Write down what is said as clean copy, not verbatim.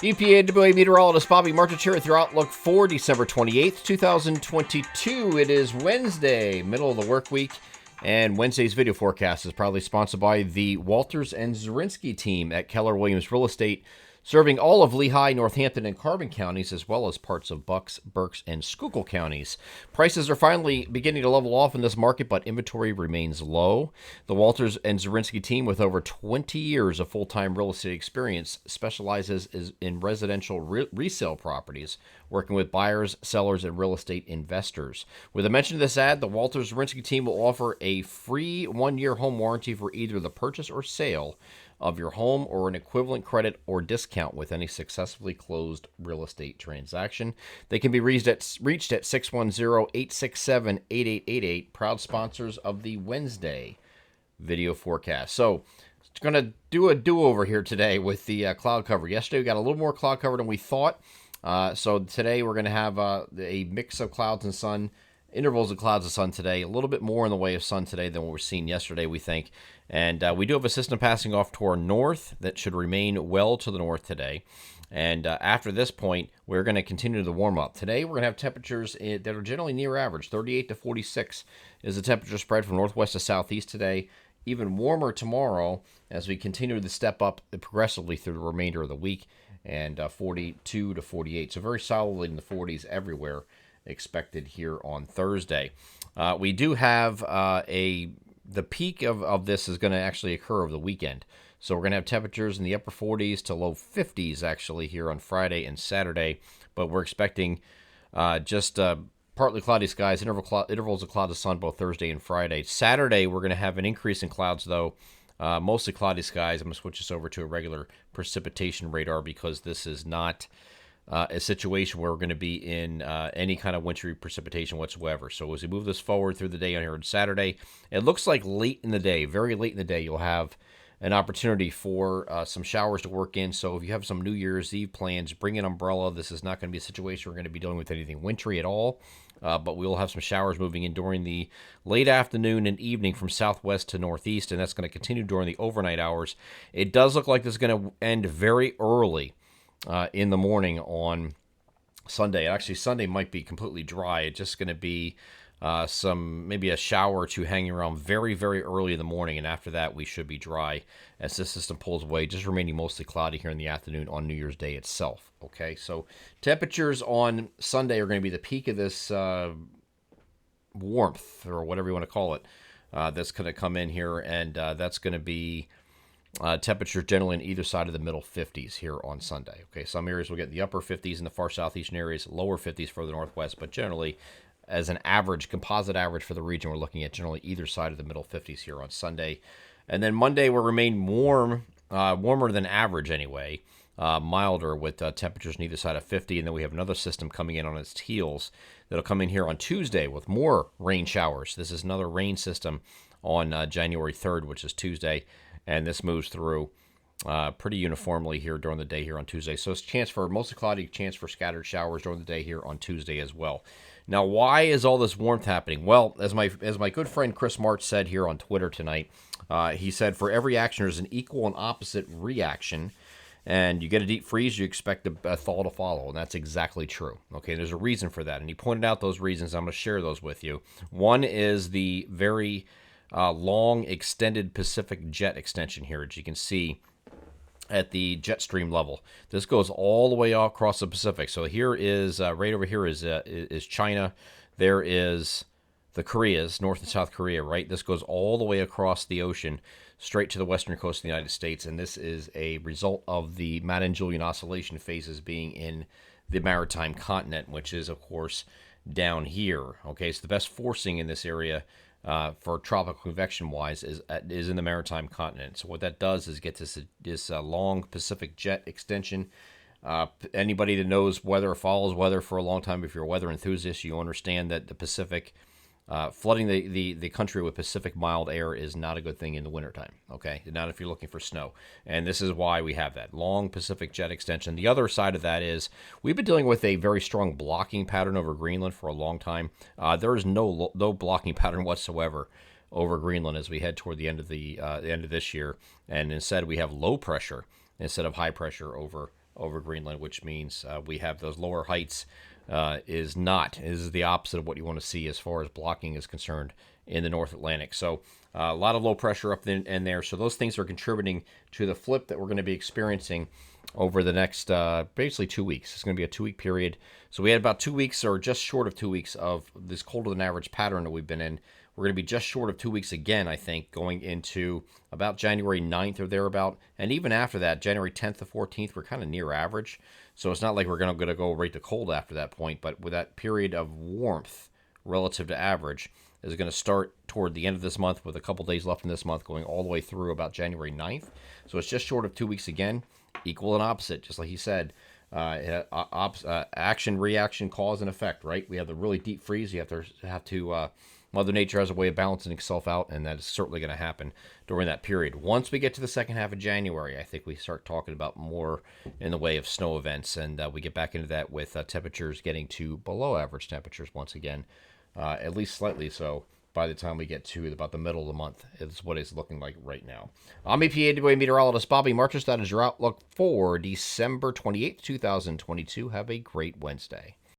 EPAWA meteorologist Bobby Martich here with your outlook for December 28th, 2022. It is Wednesday, middle of the work week, and Wednesday's video forecast is proudly sponsored by the Walters and Zirinsky team at Keller Williams Real Estate, serving all of Lehigh, Northampton, and Carbon counties, as well as parts of Bucks, Berks, and Schuylkill counties. Prices are finally beginning to level off in this market, but inventory remains low. The Walters and Zirinsky team, with over 20 years of full-time real estate experience, specializes in residential resale properties, working with buyers, sellers, and real estate investors. With a mention of this ad, the Walters Zirinsky team will offer a free 1-year home warranty for either the purchase or sale of your home or an equivalent credit or discount with any successfully closed real estate transaction. They can be reached at 610-867-8888, proud sponsors of the Wednesday video forecast. So, it's going to do a do-over here today with the cloud cover. Yesterday, we got a little more cloud cover than we thought. So today, we're going to have a mix of clouds and sun, intervals of clouds and sun today, a little bit more in the way of sun today than what we're seeing yesterday, we think. And we do have a system passing off to our north that should remain well to the north today. And after this point, we're going to continue to warm up. Today, we're going to have temperatures that are generally near average. 38 to 46 is the temperature spread from northwest to southeast today. Even warmer tomorrow as we continue to step up progressively through the remainder of the week. And 42 to 48. So very solidly in the 40s everywhere expected here on Thursday. We do have the peak of this is going to actually occur over the weekend. So we're going to have temperatures in the upper 40s to low 50s actually here on Friday and Saturday. But we're expecting just partly cloudy skies, intervals of cloud to sun both Thursday and Friday. Saturday, we're going to have an increase in clouds, though. Mostly cloudy skies. I'm going to switch this over to a regular precipitation radar because this is not a situation where we're going to be in any kind of wintry precipitation whatsoever. So as we move this forward through the day on here on Saturday, it looks like late in the day, very late in the day, you'll have an opportunity for some showers to work in. So if you have some New Year's Eve plans, bring an umbrella. This is not going to be a situation we're going to be dealing with anything wintry at all. But we will have some showers moving in during the late afternoon and evening from southwest to northeast, and that's going to continue during the overnight hours. It does look like this is going to end very early in the morning on Sunday. Actually, Sunday might be completely dry. It's just going to be maybe a shower or two hanging around very, very early in the morning, and after that we should be dry as this system pulls away, just remaining mostly cloudy here in the afternoon on New Year's Day itself. Okay, so temperatures on Sunday are going to be the peak of this warmth, or whatever you want to call it, that's going to come in here, and that's going to be temperatures generally on either side of the middle 50s here on Sunday. Okay, some areas will get the upper 50s in the far southeastern areas, lower 50s for the northwest, but generally, as an average, composite average for the region, we're looking at generally either side of the middle 50s here on Sunday. And then Monday will remain warm, warmer than average anyway, milder with temperatures on either side of 50. And then we have another system coming in on its heels that'll come in here on Tuesday with more rain showers. This is another rain system on January 3rd, which is Tuesday. And this moves through pretty uniformly here during the day here on Tuesday. So it's chance for mostly cloudy, chance for scattered showers during the day here on Tuesday as well. Now, why is all this warmth happening? Well, as my good friend Chris March said here on Twitter tonight, he said for every action there's an equal and opposite reaction, and you get a deep freeze, you expect a thaw to follow, and that's exactly true. Okay, there's a reason for that, and he pointed out those reasons. I'm going to share those with you. One is the very long, extended Pacific jet extension here, as you can see at the jet stream level. This goes all the way across the Pacific. So here is, right over here is China. There is the Koreas, North and South Korea, right? This goes all the way across the ocean, straight to the western coast of the United States, and this is a result of the Madden-Julian oscillation phases being in the maritime continent, which is, of course, down here. Okay, so the best forcing in this area for tropical convection-wise is in the maritime continent. So what that does is get this long Pacific jet extension. Anybody that knows weather or follows weather for a long time, if you're a weather enthusiast, you understand that the Pacific flooding the country with Pacific mild air is not a good thing in the wintertime, okay? Not if you're looking for snow. And this is why we have that long Pacific jet extension. The other side of that is we've been dealing with a very strong blocking pattern over Greenland for a long time. There is no blocking pattern whatsoever over Greenland as we head toward the end of the end of this year. And instead we have low pressure instead of high pressure over over Greenland, which means we have those lower heights is the opposite of what you want to see as far as blocking is concerned in the North Atlantic. So a lot of low pressure up in there. So those things are contributing to the flip that we're going to be experiencing over the next basically 2 weeks. It's going to be a 2-week period. So we had about 2 weeks or just short of 2 weeks of this colder than average pattern that we've been in. We're going to be just short of 2 weeks again, I think, going into about January 9th or thereabout. And even after that, January 10th to 14th, we're kind of near average. So it's not like we're going to go right to cold after that point. But with that period of warmth relative to average is going to start toward the end of this month with a couple days left in this month, going all the way through about January 9th. So it's just short of 2 weeks again, equal and opposite, just like he said. Action, reaction, cause, and effect, right? We have the really deep freeze. You have to Mother Nature has a way of balancing itself out, and that is certainly going to happen during that period. Once we get to the second half of January, I think we start talking about more in the way of snow events, and we get back into that with temperatures getting to below average temperatures once again, at least slightly so. By the time we get to about the middle of the month, is what it's looking like right now. I'm EPA meteorologist Bobby Marcus. That is your outlook for December 28th, 2022. Have a great Wednesday.